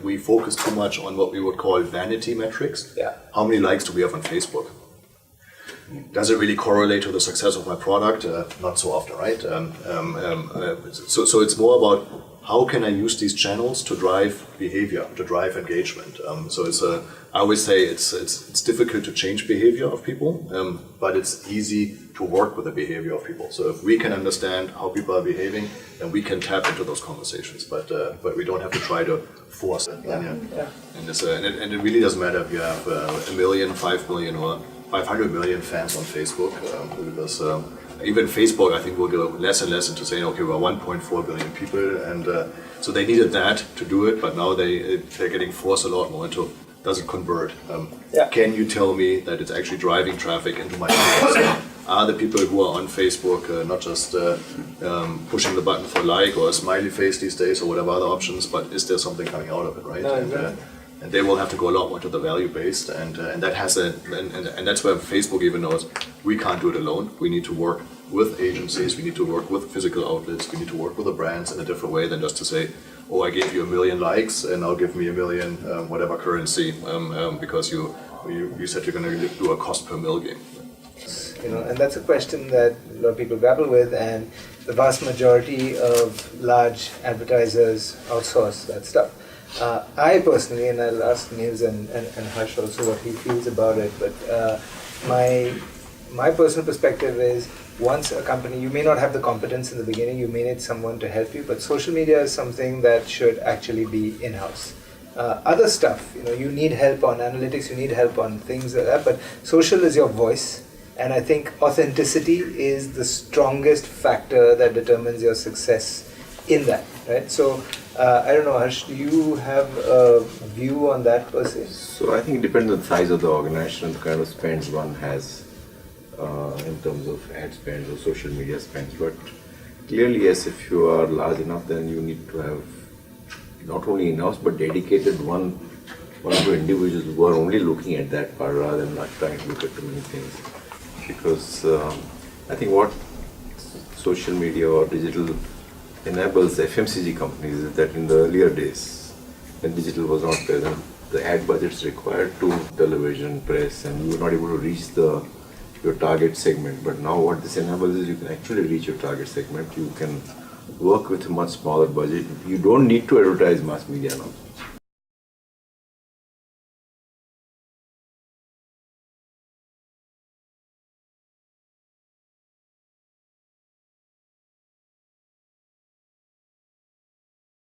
we focus too much on what we would call vanity metrics. Yeah. How many likes do we have on Facebook? Does it really correlate to the success of my product? Not so often, right? So it's more about how can I use these channels to drive behavior, to drive engagement. So I always say it's difficult to change behavior of people, but it's easy to work with the behavior of people. So if we can understand how people are behaving, then we can tap into those conversations. But we don't have to try to force it. And it really doesn't matter if you have 1 million, 5 million, or 500 million fans on Facebook, because even Facebook, I think, will go less and less into saying, okay, we're 1.4 billion people, and so they needed that to do it, but now they're getting forced a lot more into, does it convert? Can you tell me that it's actually driving traffic into my business? Are the people who are on Facebook not just pushing the button for like or a smiley face these days or whatever other options, but is there something coming out of it, right? And they will have to go a lot more to the value-based, and that has and that's where Facebook even knows we can't do it alone. We need to work with agencies, we need to work with physical outlets, we need to work with the brands in a different way than just to say, oh, I gave you 1 million likes and now give me 1 million whatever currency because you said you're going to do a cost per mil game. And that's a question that a lot of people grapple with, and the vast majority of large advertisers outsource that stuff. I personally, and I'll ask Nils and Harsh also what he feels about it, but my personal perspective is, once a company, you may not have the competence in the beginning, you may need someone to help you, but social media is something that should actually be in-house. Other stuff, you need help on analytics, you need help on things like that, but social is your voice, and I think authenticity is the strongest factor that determines your success in that, right? So, I don't know, Harsh, do you have a view on that per se? So I think it depends on the size of the organization and the kind of spends one has in terms of ad spends or social media spends. But clearly, yes, if you are large enough, then you need to have not only in-house but dedicated one or two individuals who are only looking at that part rather than not trying to look at too many things. Because I think what social media or digital enables FMCG companies is that in the earlier days, when digital was not present, the ad budgets required to television, press, and you were not able to reach your target segment. But now what this enables is you can actually reach your target segment. You can work with a much smaller budget. You don't need to advertise mass media now.